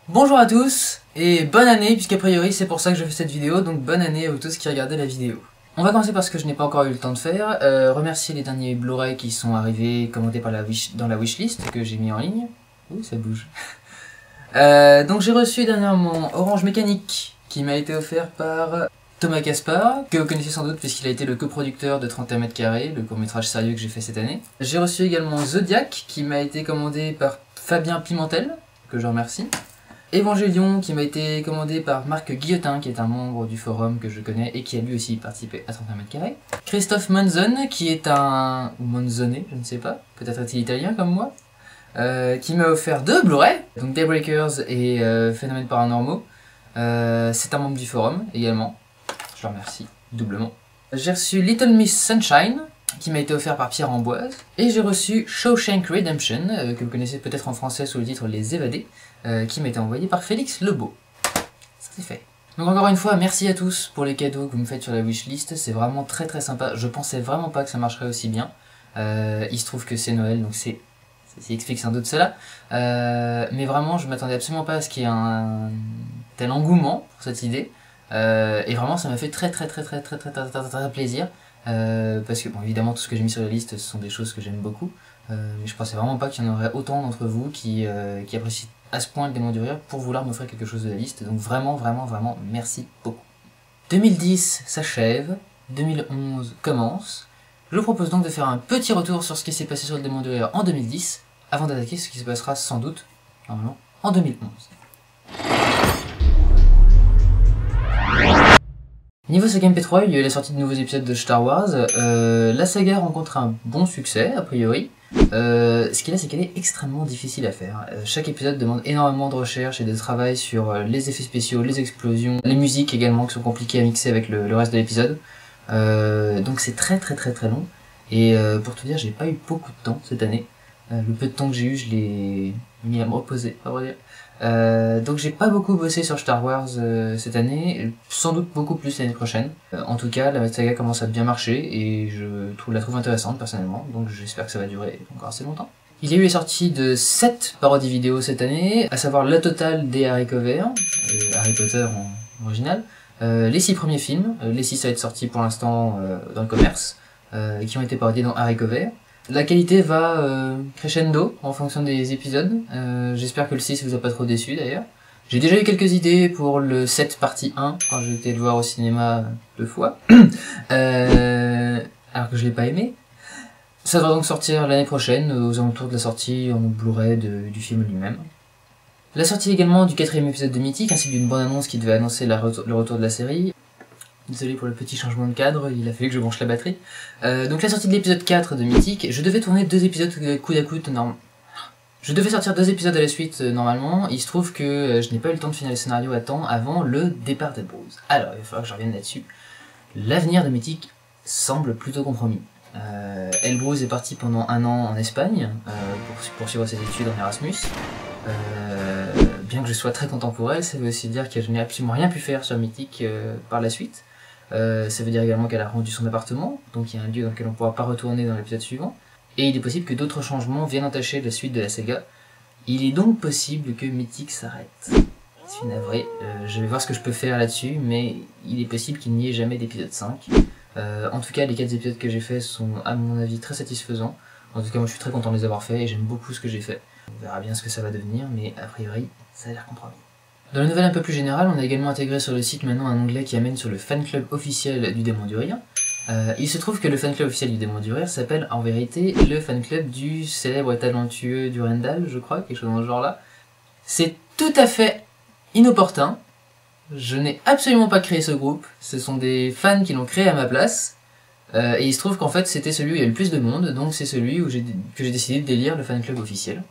Bonjour à tous et bonne année, puisqu'a priori c'est pour ça que je fais cette vidéo, donc bonne année à vous tous qui regardez la vidéo. On va commencer par ce que je n'ai pas encore eu le temps de faire, remercier les derniers Blu-ray qui sont arrivés commentés par dans la wishlist que j'ai mis en ligne. Ouh, ça bouge. Donc j'ai reçu dernièrement Orange Mécanique qui m'a été offert par Thomas Caspar, que vous connaissez sans doute puisqu'il a été le coproducteur de 31 mètres carrés, le court-métrage sérieux que j'ai fait cette année. J'ai reçu également Zodiac qui m'a été commandé par Fabien Pimentel, que je remercie. Evangélion qui m'a été commandé par Marc Guillotin qui est un membre du forum que je connais et qui a lui aussi participé à 31 mètres carrés. Christophe Monzon qui est un... ou Monzone, je ne sais pas, peut-être est-il italien comme moi, qui m'a offert 2 Blu-ray, donc Daybreakers et Phénomènes Paranormaux. C'est un membre du forum également, je le remercie doublement. J'ai reçu Little Miss Sunshine qui m'a été offert par Pierre Amboise, et j'ai reçu Shawshank Redemption, que vous connaissez peut-être en français sous le titre Les Évadés, qui m'a été envoyé par Félix Lebeau. Ça c'est fait. Donc encore une fois, merci à tous pour les cadeaux que vous me faites sur la wishlist, c'est vraiment très très sympa, je pensais vraiment pas que ça marcherait aussi bien. Il se trouve que c'est Noël, donc c'est ce qui explique sans doute cela, mais vraiment je m'attendais absolument pas à ce qu'il y ait un tel engouement pour cette idée, et vraiment ça m'a fait très plaisir. Parce que bon, évidemment tout ce que j'ai mis sur la liste ce sont des choses que j'aime beaucoup, mais je pensais vraiment pas qu'il y en aurait autant d'entre vous qui apprécient à ce point le démon du rire pour vouloir m'offrir quelque chose de la liste, donc vraiment merci beaucoup. 2010 s'achève, 2011 commence, je vous propose donc de faire un petit retour sur ce qui s'est passé sur le démon du rire en 2010, avant d'attaquer ce qui se passera sans doute, normalement, en 2011. Niveau saga MP3, il y a eu la sortie de nouveaux épisodes de Star Wars. La saga rencontre un bon succès, a priori. Ce qu'il y a, c'est qu'elle est extrêmement difficile à faire. Chaque épisode demande énormément de recherche et de travail sur les effets spéciaux, les explosions, les musiques également qui sont compliquées à mixer avec le reste de l'épisode. Donc c'est très long. Et pour tout dire, j'ai pas eu beaucoup de temps cette année. Le peu de temps que j'ai eu, je l'ai mis à me reposer, à vrai dire. Donc j'ai pas beaucoup bossé sur Star Wars cette année, sans doute beaucoup plus l'année prochaine. En tout cas, la saga commence à bien marcher et je la trouve intéressante personnellement, donc j'espère que ça va durer encore assez longtemps. Il y a eu les sorties de 7 parodies vidéo cette année, à savoir la totale des haricots verts, Harry Potter en original, les 6 premiers films, les 6 ça va être sortis pour l'instant dans le commerce, qui ont été parodiés dans haricots verts. La qualité va crescendo en fonction des épisodes, j'espère que le 6 vous a pas trop déçu d'ailleurs. J'ai déjà eu quelques idées pour le 7 partie 1, quand j'ai été le voir au cinéma 2 fois, alors que je l'ai pas aimé. Ça va donc sortir l'année prochaine, aux alentours de la sortie en Blu-ray du film lui-même. La sortie également du 4ème épisode de Mythique, ainsi d'une bande-annonce qui devait annoncer le retour de la série. Désolé pour le petit changement de cadre, il a fallu que je branche la batterie. Donc la sortie de l'épisode 4 de Mythique, je devais tourner 2 épisodes coude à coude, je devais sortir 2 épisodes à la suite normalement, il se trouve que je n'ai pas eu le temps de finir le scénario à temps avant le départ de Bruce. Alors il va falloir que je revienne là-dessus. L'avenir de Mythique semble plutôt compromis. Elbrus est parti pendant 1 an en Espagne pour poursuivre ses études en Erasmus. Bien que je sois très content pour elle, ça veut aussi dire que je n'ai absolument rien pu faire sur Mythique par la suite. Ça veut dire également qu'elle a rendu son appartement, donc il y a un lieu dans lequel on ne pourra pas retourner dans l'épisode suivant. Et il est possible que d'autres changements viennent entacher la suite de la saga. Il est donc possible que Mythique s'arrête. Je suis navré, je vais voir ce que je peux faire là-dessus, mais il est possible qu'il n'y ait jamais d'épisode 5. En tout cas, les 4 épisodes que j'ai faits sont à mon avis très satisfaisants. En tout cas, moi je suis très content de les avoir faits et j'aime beaucoup ce que j'ai fait. On verra bien ce que ça va devenir, mais a priori, ça a l'air compromis. Dans la nouvelle un peu plus générale, on a également intégré sur le site maintenant un onglet qui amène sur le fan club officiel du Démon du Rire. Il se trouve que le fan club officiel du Démon du Rire s'appelle en vérité le fan club du célèbre et talentueux Durandal, je crois, quelque chose dans ce genre-là. C'est tout à fait inopportun. Je n'ai absolument pas créé ce groupe, ce sont des fans qui l'ont créé à ma place. Et il se trouve qu'en fait c'était celui où il y a le plus de monde, donc c'est celui que j'ai décidé de délire le fan club officiel.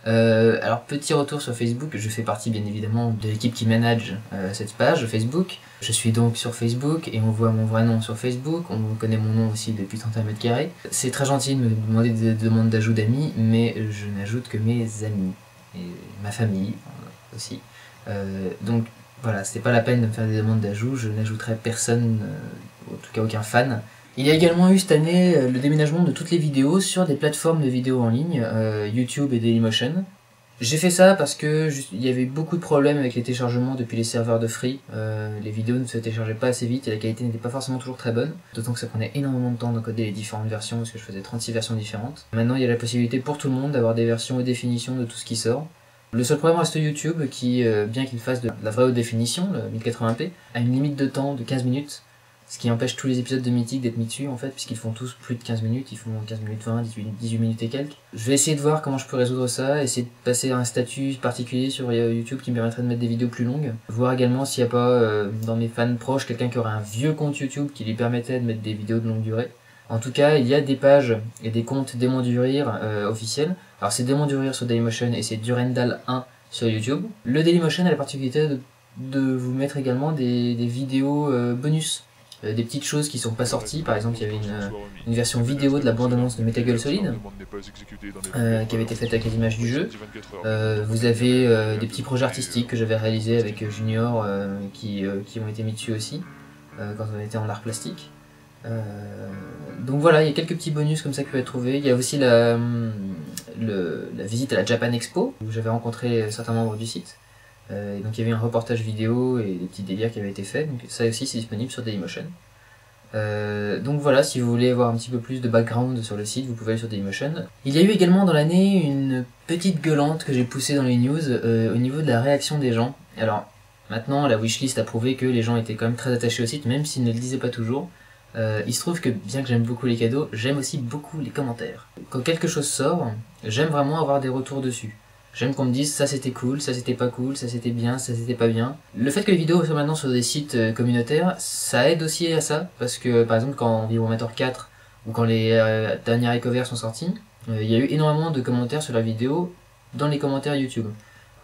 Alors petit retour sur Facebook, je fais partie bien évidemment de l'équipe qui manage cette page Facebook. Je suis donc sur Facebook et on voit mon vrai nom sur Facebook, on connaît mon nom aussi depuis 31 mètres carrés. C'est très gentil de me demander des demandes d'ajout d'amis, mais je n'ajoute que mes amis et ma famille aussi. Donc voilà, c'était pas la peine de me faire des demandes d'ajout, je n'ajouterai personne, en tout cas aucun fan. Il y a également eu cette année le déménagement de toutes les vidéos sur des plateformes de vidéos en ligne, YouTube et Dailymotion. J'ai fait ça parce que il y avait beaucoup de problèmes avec les téléchargements depuis les serveurs de Free. Les vidéos ne se téléchargeaient pas assez vite et la qualité n'était pas forcément toujours très bonne. D'autant que ça prenait énormément de temps d'encoder les différentes versions parce que je faisais 36 versions différentes. Maintenant il y a la possibilité pour tout le monde d'avoir des versions haute définition de tout ce qui sort. Le seul problème reste YouTube qui, bien qu'il fasse de la vraie haute définition, le 1080p, a une limite de temps de 15 minutes. Ce qui empêche tous les épisodes de Mythique d'être mis dessus en fait, puisqu'ils font tous plus de 15 minutes, ils font 15 minutes 20, 18 minutes et quelques. Je vais essayer de voir comment je peux résoudre ça, essayer de passer à un statut particulier sur YouTube qui me permettrait de mettre des vidéos plus longues. Voir également s'il n'y a pas dans mes fans proches quelqu'un qui aurait un vieux compte YouTube qui lui permettait de mettre des vidéos de longue durée. En tout cas, il y a des pages et des comptes Démons du Rire officiels. Alors c'est Démons du Rire sur Dailymotion et c'est Durendal 1 sur YouTube. Le Dailymotion a la particularité de vous mettre également des vidéos bonus. Des petites choses qui sont pas sorties, par exemple il y avait une version vidéo de la bande-annonce de Metal Gear Solid qui avait été faite avec les images du jeu. Vous avez des petits projets artistiques que j'avais réalisés avec Junior qui ont été mis dessus aussi quand on était en art plastique. Donc voilà, il y a quelques petits bonus comme ça que vous pouvez trouver. Il y a aussi la visite à la Japan Expo où j'avais rencontré certains membres du site. Donc il y avait un reportage vidéo et des petits délires qui avaient été faits, donc ça aussi c'est disponible sur Dailymotion. Donc voilà, si vous voulez avoir un petit peu plus de background sur le site, vous pouvez aller sur Dailymotion. Il y a eu également dans l'année une petite gueulante que j'ai poussée dans les news au niveau de la réaction des gens. Alors maintenant la wishlist a prouvé que les gens étaient quand même très attachés au site, même s'ils ne le disaient pas toujours. Il se trouve que bien que j'aime beaucoup les cadeaux, j'aime aussi beaucoup les commentaires. Quand quelque chose sort, j'aime vraiment avoir des retours dessus. J'aime qu'on me dise ça c'était cool, ça c'était pas cool, ça c'était bien, ça c'était pas bien. Le fait que les vidéos soient maintenant sur des sites communautaires, ça aide aussi à ça, parce que par exemple quand Vibromator 4 ou quand les derniers recovers sont sortis, il y a eu énormément de commentaires sur la vidéo dans les commentaires YouTube.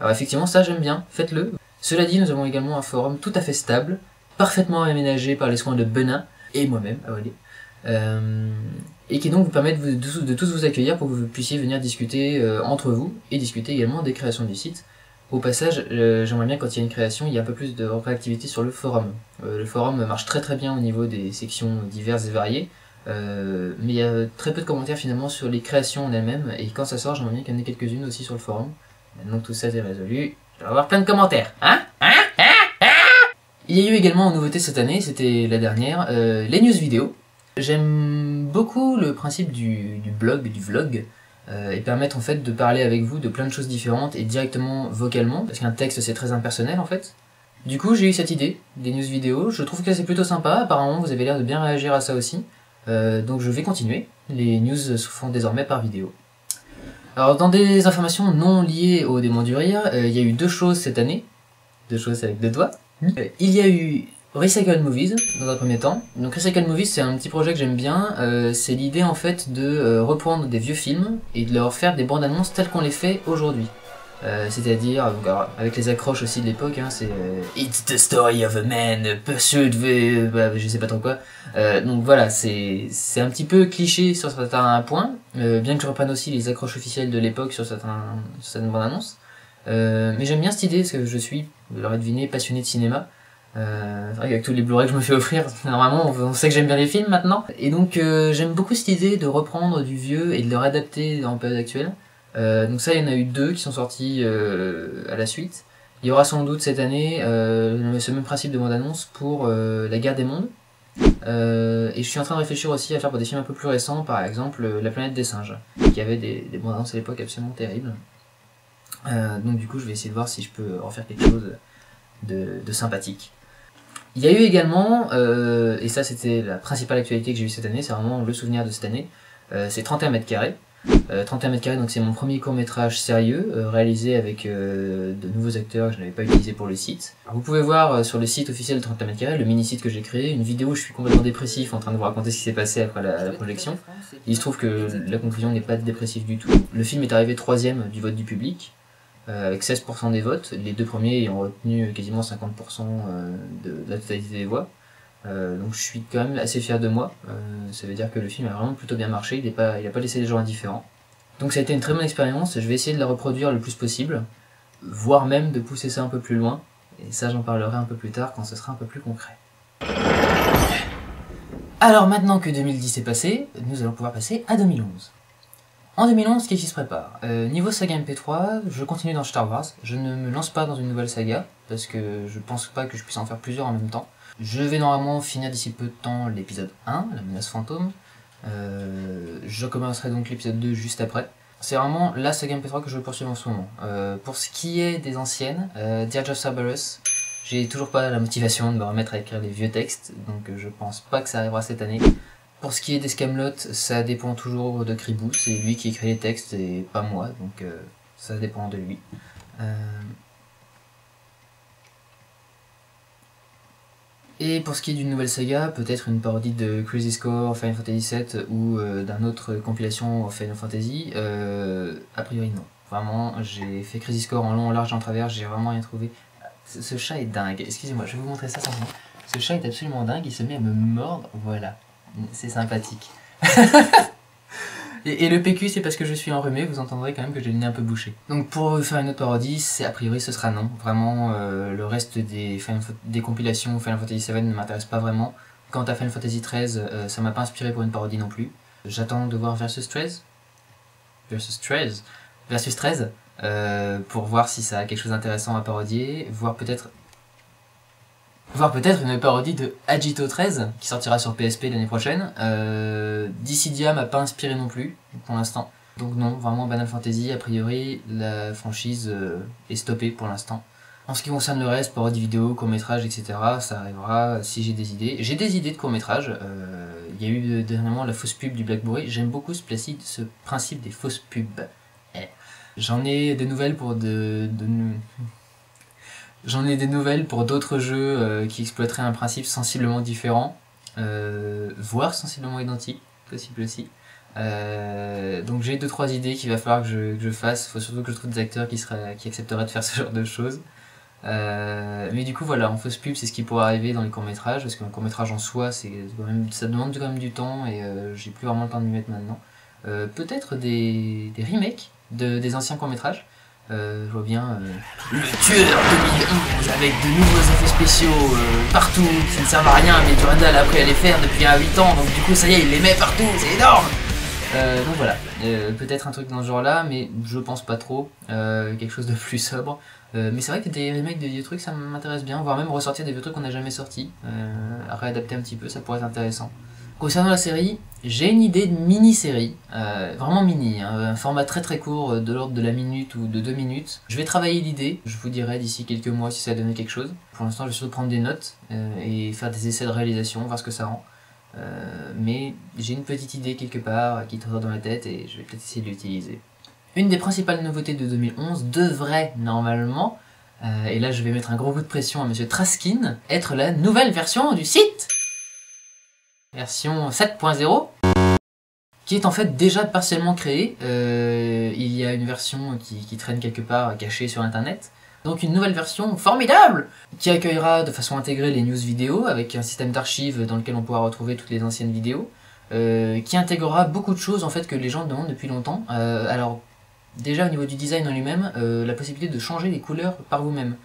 Alors effectivement ça j'aime bien, faites-le. Cela dit, nous avons également un forum tout à fait stable, parfaitement aménagé par les soins de Benin et moi-même, et qui donc vous permet de tous vous accueillir pour que vous puissiez venir discuter entre vous et discuter également des créations du site. Au passage, j'aimerais bien quand il y a une création, il y a un peu plus de réactivité sur le forum. Le forum marche très bien au niveau des sections diverses et variées, mais il y a très peu de commentaires finalement sur les créations en elles-mêmes, et quand ça sort, j'aimerais bien qu'il y en ait quelques-unes aussi sur le forum. Maintenant que tout ça est résolu, je vais avoir plein de commentaires, hein. Il y a eu également une nouveauté cette année, c'était la dernière, les news vidéo. J'aime beaucoup le principe du blog, du vlog, et permettre en fait de parler avec vous de plein de choses différentes et directement vocalement, parce qu'un texte c'est très impersonnel en fait. Du coup j'ai eu cette idée, des news vidéo, je trouve que c'est plutôt sympa, apparemment vous avez l'air de bien réagir à ça aussi, donc je vais continuer, les news se font désormais par vidéo. Alors dans des informations non liées au Démons du Rire, il y a eu deux choses cette année, deux choses avec deux doigts. Il y a eu Recycle Movies dans un premier temps. Donc Recycle Movies c'est un petit projet que j'aime bien, c'est l'idée en fait de reprendre des vieux films et de leur faire des bandes annonces telles qu'on les fait aujourd'hui. C'est-à-dire, avec les accroches aussi de l'époque, hein, c'est It's the story of a man pursued je sais pas trop quoi. Donc voilà, c'est un petit peu cliché sur certains points, bien que je reprenne aussi les accroches officielles de l'époque sur certaines bandes annonces. Mais j'aime bien cette idée parce que je suis, vous l'aurez deviné, passionné de cinéma. C'est vrai qu'avec tous les Blu-ray que je me fais offrir, normalement on sait que j'aime bien les films maintenant. Et donc j'aime beaucoup cette idée de reprendre du vieux et de le réadapter dans la période actuelle. Donc ça il y en a eu deux qui sont sortis à la suite. Il y aura sans doute cette année ce même principe de bande-annonce pour La Guerre des Mondes. Et je suis en train de réfléchir aussi à faire pour des films un peu plus récents, par exemple La Planète des Singes, qui avait des bandes-annonces à l'époque absolument terribles. Donc du coup je vais essayer de voir si je peux en faire quelque chose de sympathique. Il y a eu également, et ça c'était la principale actualité que j'ai eue cette année, c'est vraiment le souvenir de cette année, c'est 31 mètres carrés. 31 mètres carrés, donc c'est mon premier court-métrage sérieux, réalisé avec de nouveaux acteurs que je n'avais pas utilisés pour le site. Alors, vous pouvez voir sur le site officiel de 31 mètres carrés, le mini-site que j'ai créé, une vidéo où je suis complètement dépressif en train de vous raconter ce qui s'est passé après la projection. Il se trouve que la conclusion n'est pas dépressive du tout. Le film est arrivé 3e du vote du public, avec 16% des votes, les deux premiers ayant retenu quasiment 50% de la totalité des voix. Donc je suis quand même assez fier de moi, ça veut dire que le film a vraiment plutôt bien marché, il a pas laissé les gens indifférents. Donc ça a été une très bonne expérience, je vais essayer de la reproduire le plus possible, voire même de pousser ça un peu plus loin, et ça j'en parlerai un peu plus tard quand ce sera un peu plus concret. Alors maintenant que 2010 est passé, nous allons pouvoir passer à 2011. En 2011, qu'est-ce qui se prépare? Niveau saga MP3, je continue dans Star Wars. Je ne me lance pas dans une nouvelle saga, parce que je pense pas que je puisse en faire plusieurs en même temps. Je vais normalement finir d'ici peu de temps l'épisode 1, la menace fantôme. Je commencerai donc l'épisode 2 juste après. C'est vraiment la saga MP3 que je poursuis en ce moment. Pour ce qui est des anciennes, Dirge of Cerberus, j'ai toujours pas la motivation de me remettre à écrire les vieux textes, donc je pense pas que ça arrivera cette année. Pour ce qui est des Camelot, ça dépend toujours de Cribou, c'est lui qui écrit les textes et pas moi, donc ça dépend de lui. Et pour ce qui est d'une nouvelle saga, peut-être une parodie de Crazy Score, Final Fantasy VII ou d'un autre compilation Final Fantasy, a priori non. Vraiment, j'ai fait Crazy Score en long, en large, en travers, j'ai vraiment rien trouvé. Ce chat est dingue, excusez-moi, je vais vous montrer ça simplement. Ce chat est absolument dingue, il se met à me mordre, voilà, c'est sympathique. Et le PQ, c'est parce que je suis enrhumé, vous entendrez quand même que j'ai le nez un peu bouché. Donc pour faire une autre parodie, a priori ce sera non. Vraiment, le reste des compilations Final Fantasy VII ne m'intéresse pas vraiment. Quant à Final Fantasy XIII, ça m'a pas inspiré pour une parodie non plus. J'attends de voir Versus 13 pour voir si ça a quelque chose d'intéressant à parodier, voire peut-être une parodie de Agito 13 qui sortira sur PSP l'année prochaine. Dissidia m'a pas inspiré non plus pour l'instant. Donc non, vraiment Banal Fantasy, a priori la franchise est stoppée pour l'instant. En ce qui concerne le reste, parodie vidéo, court-métrage, etc., ça arrivera si j'ai des idées. J'ai des idées de court-métrage. Il y a eu dernièrement la fausse pub du Blackberry. J'aime beaucoup ce principe des fausses pubs. J'en ai des nouvelles pour J'en ai des nouvelles pour d'autres jeux qui exploiteraient un principe sensiblement différent, voire sensiblement identique, possible aussi. Donc j'ai 2-3 idées qu'il va falloir que je fasse, il faut surtout que je trouve des acteurs qui accepteraient de faire ce genre de choses. Mais du coup voilà, en fausse pub c'est ce qui pourrait arriver dans les courts-métrages, parce qu'un court-métrage en soi, ça demande quand même du temps et j'ai plus vraiment le temps de m'y mettre maintenant. Peut-être des remakes des anciens courts-métrages. Je vois bien le tueur 2011 avec de nouveaux effets spéciaux partout qui ne servent à rien, mais Durandal a appris à les faire depuis 8 ans, donc du coup ça y est, il les met partout, c'est énorme. Donc voilà, peut-être un truc dans ce genre là, mais je pense pas trop, quelque chose de plus sobre. Mais c'est vrai que des remakes de vieux trucs ça m'intéresse bien, voire même ressortir des vieux trucs qu'on n'a jamais sortis, à réadapter un petit peu, ça pourrait être intéressant. Concernant la série, j'ai une idée de mini-série, vraiment mini, hein, un format très très court de l'ordre de la minute ou de 2 minutes. Je vais travailler l'idée, je vous dirai d'ici quelques mois si ça a donné quelque chose. Pour l'instant je vais surtout prendre des notes et faire des essais de réalisation, voir ce que ça rend. Mais j'ai une petite idée quelque part qui trotte dans la tête et je vais peut-être essayer de l'utiliser. Une des principales nouveautés de 2011 devrait normalement, et là je vais mettre un gros coup de pression à Monsieur Traskin, être la nouvelle version du site version 7.0 qui est en fait déjà partiellement créée. Il y a une version qui traîne quelque part cachée sur internet, donc une nouvelle version formidable qui accueillera de façon intégrée les news vidéo avec un système d'archives dans lequel on pourra retrouver toutes les anciennes vidéos, qui intégrera beaucoup de choses en fait que les gens demandent depuis longtemps. Alors déjà au niveau du design en lui-même, la possibilité de changer les couleurs par vous-même,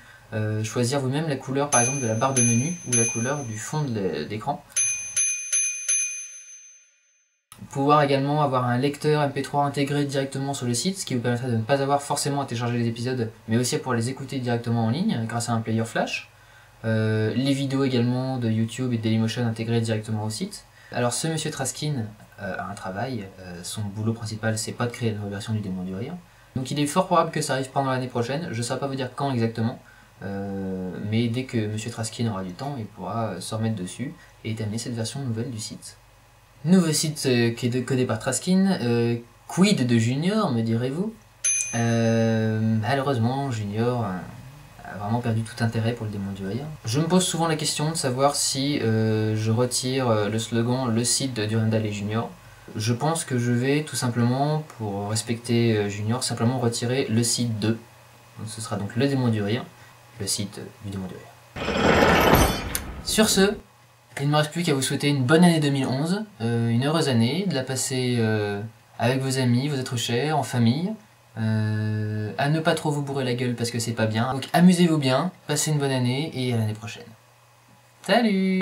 choisir vous-même la couleur par exemple de la barre de menu ou la couleur du fond de l'écran. Pouvoir également avoir un lecteur MP3 intégré directement sur le site, ce qui vous permettra de ne pas avoir forcément à télécharger les épisodes, mais aussi pour les écouter directement en ligne grâce à un player flash. Les vidéos également de YouTube et de Dailymotion intégrées directement au site. Alors ce monsieur Traskin a un travail, son boulot principal c'est pas de créer la nouvelle version du Démon du Rire. Donc il est fort probable que ça arrive pendant l'année prochaine, je ne saurais pas vous dire quand exactement, mais dès que monsieur Traskin aura du temps, il pourra se remettre dessus et établir cette version nouvelle du site. Nouveau site qui est codé par Traskin, quid de Junior, me direz-vous? Malheureusement, Junior a vraiment perdu tout intérêt pour le Démon du Rire. Je me pose souvent la question de savoir si je retire le slogan « Le site de Durandal et Junior ». Je pense que je vais tout simplement, pour respecter Junior, simplement retirer le site 2. Donc, ce sera donc le Démon du Rire, le site du Démon du Rire. Sur ce, il ne me reste plus qu'à vous souhaiter une bonne année 2011, une heureuse année, de la passer avec vos amis, vos êtres chers, en famille, à ne pas trop vous bourrer la gueule parce que c'est pas bien. Donc amusez-vous bien, passez une bonne année et à l'année prochaine. Salut!